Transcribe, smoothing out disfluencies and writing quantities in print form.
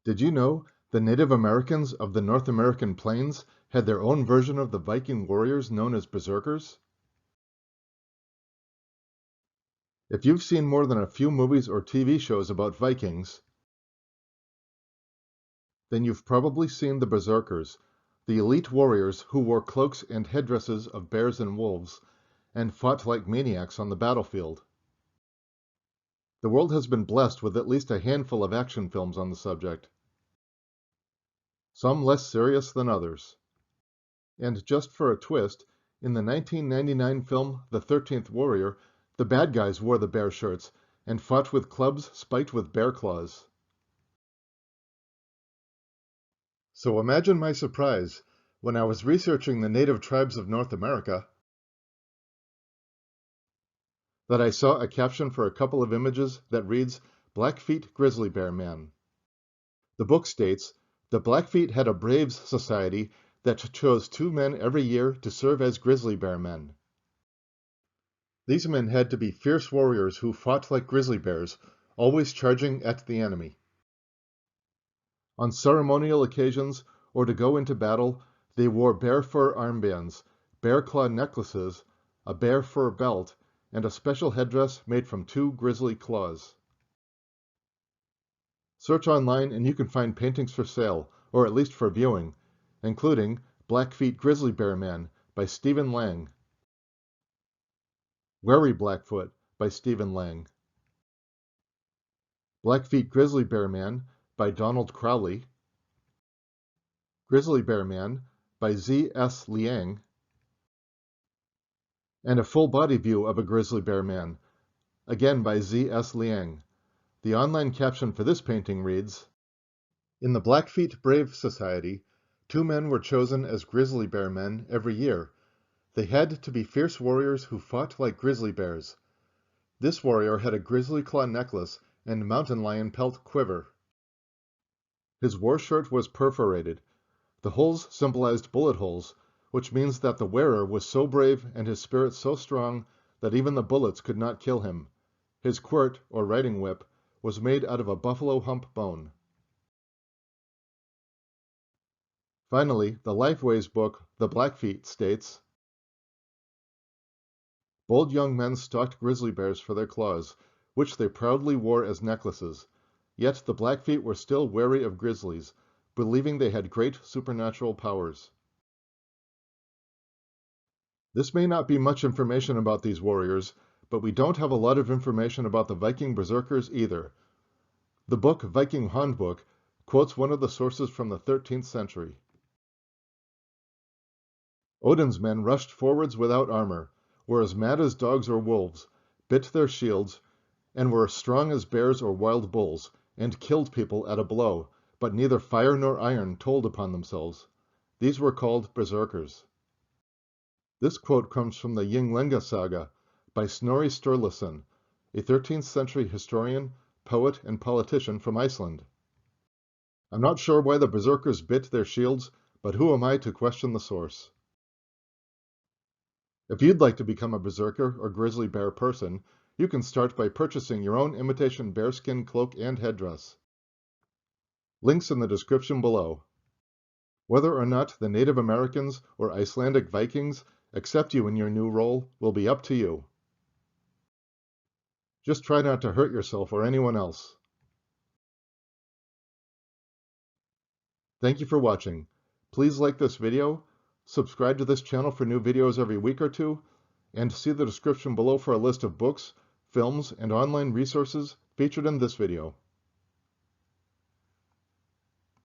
Did you know the Native Americans of the North American plains had their own version of the Viking warriors known as Berserkers? If you've seen more than a few movies or TV shows about Vikings, then you've probably seen the Berserkers, the elite warriors who wore cloaks and headdresses of bears and wolves, and fought like maniacs on the battlefield. The world has been blessed with at least a handful of action films on the subject, some less serious than others. And just for a twist, in the 1999 film The 13th Warrior, the bad guys wore the bear shirts and fought with clubs spiked with bear claws. So imagine my surprise when I was researching the native tribes of North America that I saw a caption for a couple of images that reads, "Blackfeet Grizzly Bear Men." The book states, the Blackfeet had a Braves society that chose 2 men every year to serve as grizzly bear men. These men had to be fierce warriors who fought like grizzly bears, always charging at the enemy. On ceremonial occasions, or to go into battle, they wore bear fur armbands, bear claw necklaces, a bear fur belt, and a special headdress made from 2 grizzly claws. Search online and you can find paintings for sale, or at least for viewing, including Blackfeet Grizzly Bear Men by Stephen Lang, Wary Blackfoot by Stephen Lang, Blackfeet Grizzly Bear Man by Donald Crowley, Grizzly Bear Man by Z.S. Liang, and a full-body view of a grizzly bear man, again by Z.S. Liang. The online caption for this painting reads, "In the Blackfeet Brave Society, 2 men were chosen as grizzly bear men every year. They had to be fierce warriors who fought like grizzly bears. This warrior had a grizzly claw necklace and mountain lion pelt quiver. His war shirt was perforated. The holes symbolized bullet holes, which means that the wearer was so brave and his spirit so strong that even the bullets could not kill him. His quirt, or riding whip, was made out of a buffalo hump bone." Finally, the Lifeways book, The Blackfeet, states, "Bold young men stalked grizzly bears for their claws, which they proudly wore as necklaces. Yet the Blackfeet were still wary of grizzlies, believing they had great supernatural powers." This may not be much information about these warriors, but we don't have a lot of information about the Viking berserkers either. The book Viking Hondbok quotes one of the sources from the 13th century. "Odin's men rushed forwards without armor, were as mad as dogs or wolves, bit their shields, and were as strong as bears or wild bulls, and killed people at a blow, but neither fire nor iron told upon themselves. These were called berserkers." This quote comes from the Ynglinga Saga by Snorri Sturluson, a 13th century historian, poet, and politician from Iceland. I'm not sure why the berserkers bit their shields, but who am I to question the source? If you'd like to become a berserker or grizzly bear person, you can start by purchasing your own imitation bearskin cloak and headdress. Links in the description below. Whether or not the Native Americans or Icelandic Vikings accept you in your new role will be up to you. Just try not to hurt yourself or anyone else. Thank you for watching. Please like this video, subscribe to this channel for new videos every week or two, and see the description below for a list of books, films, and online resources featured in this video.